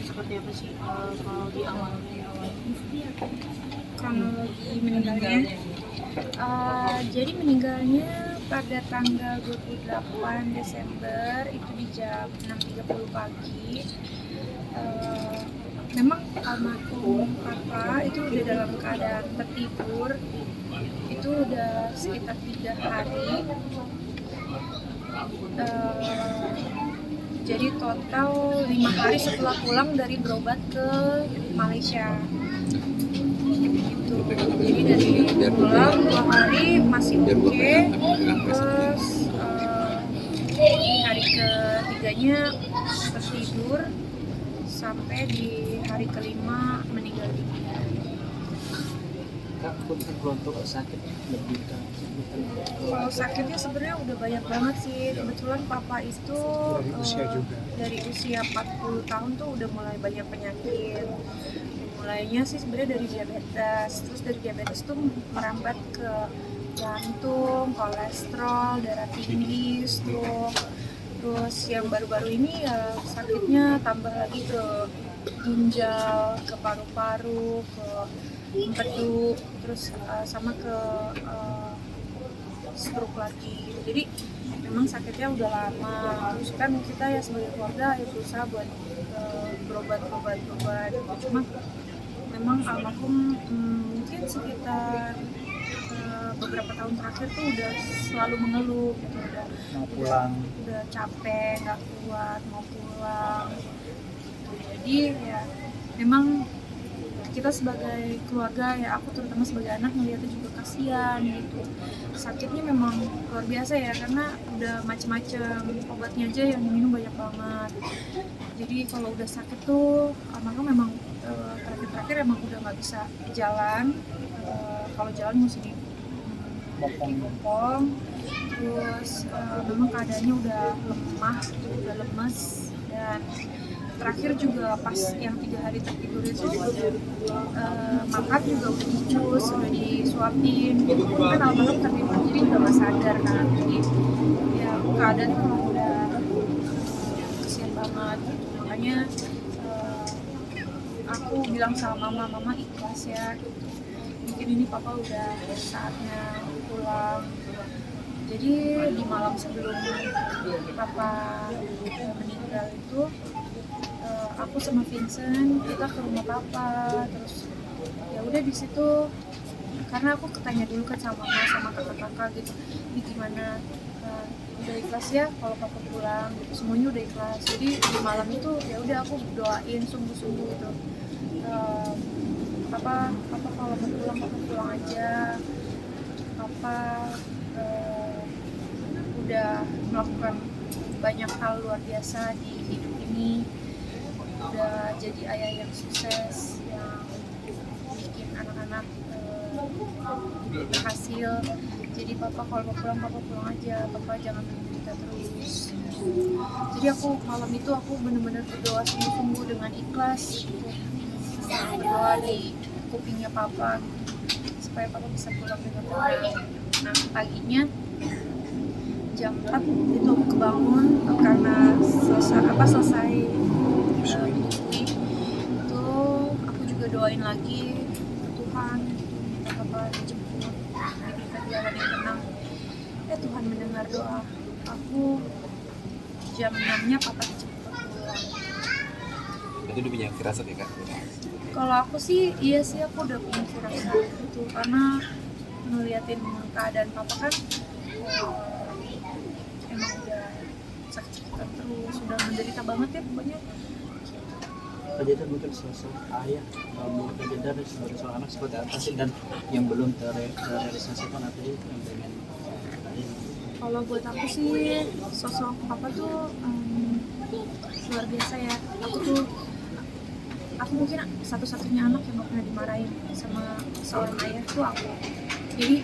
Seperti apa sih kalau di awal kronologi meninggalnya? Jadi meninggalnya pada tanggal 28 Desember itu di jam 6.30 pagi. Memang almarhum papa itu udah dalam keadaan tertidur itu udah sekitar 3 hari. Jadi total 5 hari setelah pulang dari berobat ke Malaysia gitu. Jadi dari pulang 2 hari masih oke. Terus di hari ketiganya tertidur sampai di hari kelima meninggal dunia. Untuk sakitnya lebih Kalau sakitnya sebenarnya udah banyak banget sih. Kebetulan papa itu dari usia 40 tahun tuh udah mulai banyak penyakit. Mulainya sih sebenarnya dari diabetes. Terus dari diabetes tuh merambat ke jantung, kolesterol, darah tinggi, stroke. Terus yang baru-baru ini ya sakitnya tambah lagi ke ginjal, ke paru-paru, ke empedu, terus sama ke stroke lagi. Jadi memang sakitnya udah lama. Terus kan kita ya sebagai keluarga ya berusaha buat berobat. Cuma memang almarhum mungkin sekitar beberapa tahun terakhir tuh udah selalu mengeluh gitu, udah capek, nggak kuat, mau pulang gitu. Jadi ya memang kita sebagai keluarga ya, aku terutama sebagai anak melihatnya juga kasihan gitu. Sakitnya memang luar biasa ya, karena udah macam-macam, obatnya aja yang diminum banyak banget. Jadi kalau udah sakit tuh almarhum memang terakhir emang udah nggak bisa jalan. Kalau jalan mesti dipopong. Terus memang keadaannya udah lemah, udah lemes, dan terakhir juga pas yang 3 hari tertidur itu makan juga udah dicus, udah disuapin. Itu pun kan almarhum tertidur jadi udah nggak sadar kan. Jadi ya keadaannya memang udah kesian banget gitu. Makanya aku bilang sama mama ikhlas ya gitu. Mungkin ini papa udah saatnya pulang. Jadi di malam sebelum papa meninggal itu aku sama Vincent kita ke rumah papa. Terus ya udah di situ karena aku ketanya dulu kan sama mama sama kakak-kakak gitu, ini gimana, udah ikhlas ya kalau papa pulang gitu, semuanya udah ikhlas. Jadi di malam itu ya udah aku doain sungguh-sungguh gitu, papa kalau mau pulang papa pulang aja. Papa udah melakukan banyak hal luar biasa di hidup ini, udah jadi ayah yang sukses, yang bikin anak-anak berhasil. Jadi papa kalau mau pulang papa pulang aja, papa jangan menderita terus. Jadi aku malam itu aku benar-benar berdoa sungguh-sungguh dengan ikhlas gitu. Berdoa di kupingnya papa gitu, supaya papa bisa pulang dengan tenang. Nah paginya jam 4 itu aku kebangun karena selesai menyusui. Itu aku juga doain lagi ke Tuhan, minta papa dijemput, diberikan jalan yang tenang. Tuhan mendengar doa aku. Jam 6-nya papa dijemput pulang. Itu udah punya firasat ya kak? Kalau aku sih iya sih, aku udah punya firasat gitu, karena ngeliatin keadaan papa kan emang udah sakit-sakitan terus, udah menderita banget ya pokoknya. Kejadian mungkin sosok ayah, menurut kejadian sebagai seorang anak seperti apa sih, dan yang belum terrealisasikan apa yang pengen tadi? Kalau buat aku sih sosok papa tuh luar biasa ya. Aku tuh aku mungkin satu-satunya anak yang gak pernah dimarahin sama seorang ayah tuh aku. Jadi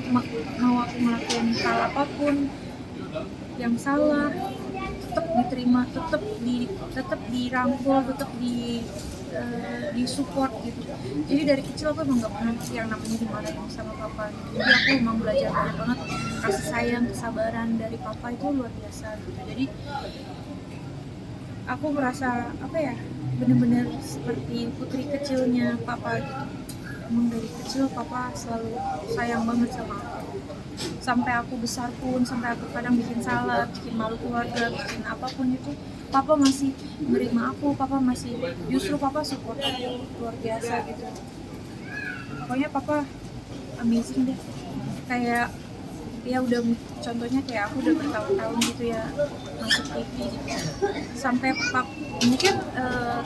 mau aku ngelakuin hal apapun yang salah tetap diterima, tetap dirangkul, tetap di support gitu. Jadi dari kecil aku emang gak pernah yang namanya dimarahin sama papa gitu. Jadi aku emang belajar banget kasih sayang, kesabaran dari papa itu luar biasa gitu. Jadi aku merasa apa ya, bener-bener seperti putri kecilnya papa gitu. Emang dari kecil papa selalu sayang banget sama aku. Sampai aku besar pun, sampai aku kadang bikin salah, bikin malu keluarga, bikin apapun itu, papa masih menerima aku, papa masih, justru papa support aku luar biasa gitu. Pokoknya papa amazing deh. Kayak ya udah, contohnya kayak aku udah bertahun-tahun gitu ya masuk TV gitu. Sampai mungkin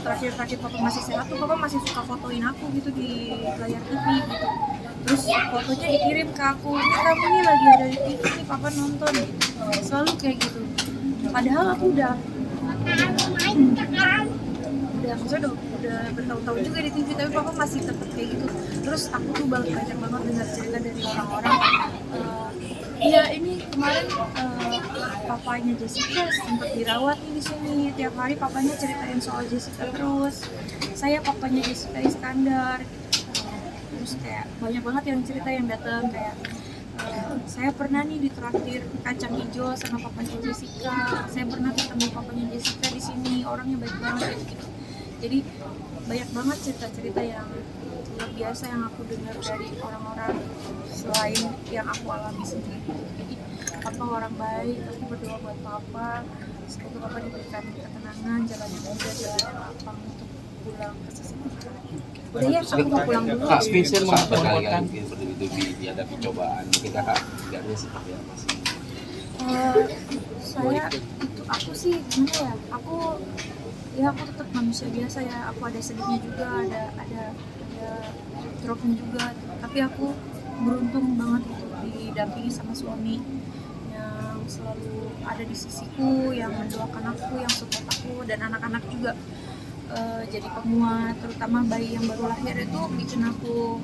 terakhir papa masih sehat tuh, papa masih suka fotoin aku gitu di layar TV gitu. Terus fotonya dikirim ke aku, ini kamu nih lagi ada di TV nih, papa nonton gitu. Selalu kayak gitu. Padahal aku udah maksudnya udah bertahun-tahun juga di TV, tapi papa masih tetap kayak gitu. Terus aku tuh banyak banget dengar cerita dari orang-orang, iya ini kemarin papanya Jessica sempat dirawat nih di sini, tiap hari papanya ceritain soal Jessica terus. Saya papanya Jessica Iskandar gitu. Terus kayak banyak banget yang cerita yang datang kayak saya pernah nih ditraktir kacang hijau sama papanya Jessica, saya pernah ketemu papanya Jessica di sini, orangnya baik banget gitu. Jadi banyak banget cerita-cerita yang luar biasa yang aku dengar dari orang-orang selain yang aku alami sendiri. Jadi papa orang baik, aku berdoa buat papa semoga papa diberikan ketenangan, jalan yang mudah, jalan yang lapang untuk pulang ke sisi Tuhan. Udah ya, aku mau pulang dulu. Kak Vincent mau berkali-kali memperkuatkan mungkin bertubi-tubi dihadapi cobaan, mungkin kakak tidaknya seperti apa sih? Saya itu aku sih gimana ya, aku tetap manusia biasa ya, aku ada sedihnya juga, ada dropnya juga, tapi aku beruntung banget gitu didampingi sama suami yang selalu ada di sisiku, yang mendoakan aku, yang support aku, dan anak-anak juga jadi penguat, terutama bayi yang baru lahir itu bikin aku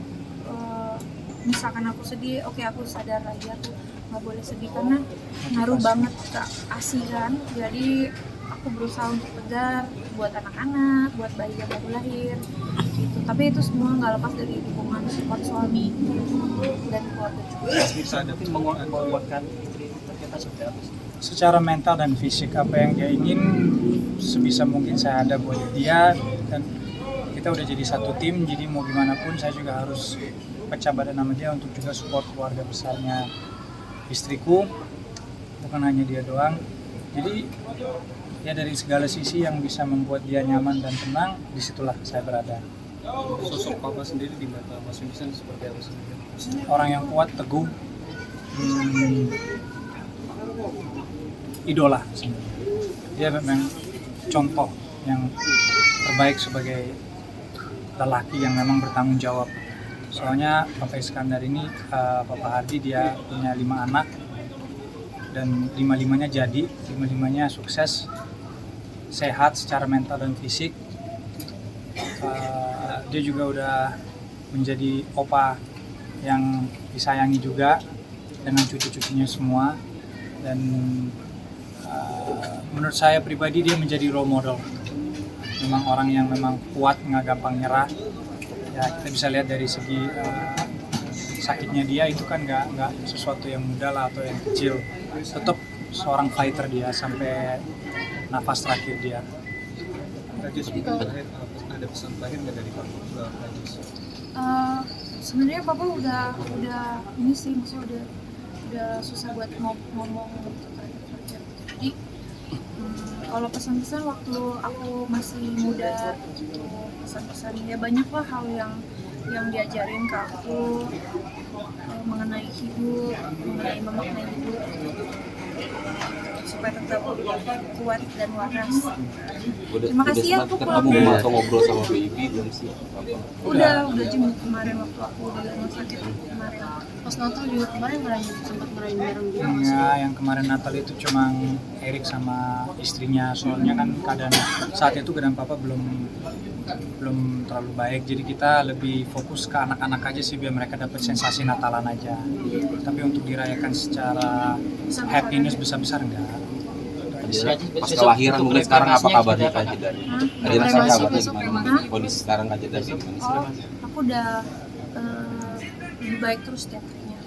misalkan aku sedih, oke aku sadar lagi aku nggak boleh sedih karena ngaruh banget ke ASI kan. Jadi aku berusaha untuk tegar buat anak-anak, buat bayi yang baru lahir gitu. Tapi itu semua nggak lepas dari dukungan support suami dan keluarga juga. bisa mungkin menguatkan istri ternyata seperti apa sih? Secara mental dan fisik, apa yang dia ingin sebisa mungkin saya ada buat dia, dan kita udah jadi satu tim, jadi mau gimana pun saya juga harus pecah badan sama dia untuk juga support keluarga besarnya istriku, bukan hanya dia doang. Jadi ya dari segala sisi yang bisa membuat dia nyaman dan tenang, disitulah saya berada. Sosok papa sendiri di mata Mas Vincent seperti apa sih? Orang yang kuat, teguh, idola sebenarnya. Dia memang contoh yang terbaik sebagai lelaki yang memang bertanggung jawab. Soalnya Papa Iskandar ini, Papa Hardi, dia punya 5 anak dan 5-5-nya jadi, 5-5-nya sukses, sehat secara mental dan fisik. Dia juga udah menjadi opa yang disayangi juga dengan cucu-cucunya semua, dan menurut saya pribadi dia menjadi role model. Memang orang yang memang kuat, nggak gampang nyerah. Ya kita bisa lihat dari segi sakitnya dia itu kan nggak sesuatu yang mudah lah atau yang kecil. Tetap seorang fighter dia sampai nafas terakhir dia. Rajis, ada pesan terakhir nggak dari Papa Rajis? Sebenarnya papa udah ini sih, maksudnya udah susah buat ngomong gitu terakhir. Jadi kalau pesan-pesan waktu aku masih muda gitu, pesan-pesan ya banyak lah hal yang diajarin ke aku mengenai hidup, mengenai memaknai hidup. supaya tetap kuat dan waras. Udah, Terima kasih ya, sempat aku ketemu pulang. atau ngobrol sama baby belum sih? Udah jenguk kemarin waktu aku dari rumah sakit kemarin. Pas Natal juga kemarin sempat merayain bareng juga nggak sih? Enggak, yang kemarin Natal itu cuma Erik sama istrinya, soalnya kan keadaan saat itu keadaan papa belum terlalu baik, jadi kita lebih fokus ke anak-anak aja sih biar mereka dapat sensasi Natalan aja. Tapi untuk dirayakan secara happiness besar-besar enggak. Pas kelahiran mungkin sekarang apa kabarnya Kak Jedar? Ada rasa Kremasi kabarnya besok gimana? kremasi. Kondisi sekarang Kak Jedar gimana sih? Oh, aku udah lebih baik terus setiap harinya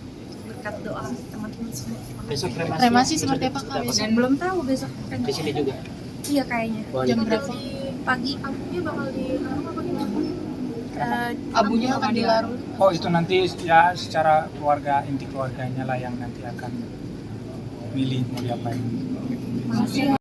berkat doa teman-teman semua. Besok Kremasi seperti apa Kak? Belum tahu besok kan. Di sini juga. Iya kayaknya. Jam berapa? Pagi abunya bakal dilarung apa gimana? Abunya akan dilarung. Oh itu nanti ya secara keluarga, inti keluarganya lah yang nanti akan milih mau diapain. Makasih ya.